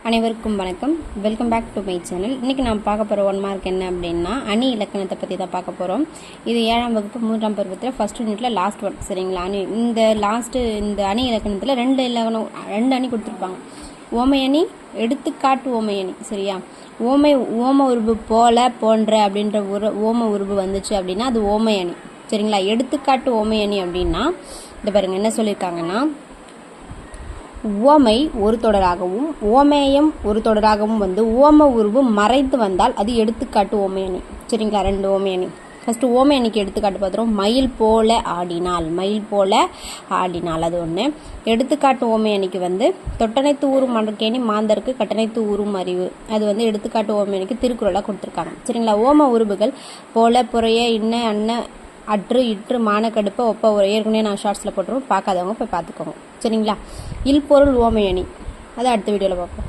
அனைவருக்கும் வணக்கம். Welcome back to my channel. இன்றைக்கி நான் பார்க்க போகிற 1 மார்க் என்ன அப்படின்னா அணி இலக்கணத்தை பற்றி தான் பார்க்க போகிறோம். இது 7ஆம் வகுப்பு 3ஆம் பருவத்தில் ஃபர்ஸ்ட் யூனிட்டில் லாஸ்ட் ஒன். சரிங்களா? இந்த அணி இலக்கணத்தில் 2 அணி கொடுத்துருப்பாங்க. ஓமை அணி, எடுத்துக்காட்டு ஓமை அணி. சரியா? ஓம உருபு போல, போன்ற அப்படின்ற ஓம உருபு வந்துச்சு அப்படின்னா அது ஓமை அணி. சரிங்களா? எடுத்துக்காட்டு ஓமை அணி அப்படின்னா இந்த பாருங்க என்ன சொல்லியிருக்காங்கன்னா, உவமை ஒரு தொடராகவும் ஓமேயம் ஒரு தொடராகவும் வந்து ஓம உருவு மறைத்து வந்தால் அது எடுத்துக்காட்டு ஓமையணி. சரிங்களா? 2 ஓமையணி. ஃபர்ஸ்ட் ஓமையணிக்கு எடுத்துக்காட்டு பார்த்துறோம். மயில் போல ஆடினாள். மயில் போல ஆடினாள் அது ஒன்று. எடுத்துக்காட்டு ஓமையணிக்கு வந்து தொட்டனைத்து ஊரும் மடக்கேணி மாந்தருக்கு கட்டணைத்து ஊரும் அறிவு. அது வந்து எடுத்துக்காட்டு ஓமையணிக்கு திருக்குறளாக கொடுத்துருக்காங்க. சரிங்களா? ஓம உருவுகள் போல, புறைய, இன்ன, அன்ன, அற்று, இற்று, மானக்கடுப்ப, ஒப்ப, ஏற்கனவே நான் ஷார்ட்ஸில் போட்டுருவோம். பார்க்காதவங்க போய் பார்த்துக்கோங்க. சரிங்களா? இல்பொருள் ஓமையணி அதை அடுத்த வீடியோவில் பார்ப்போம்.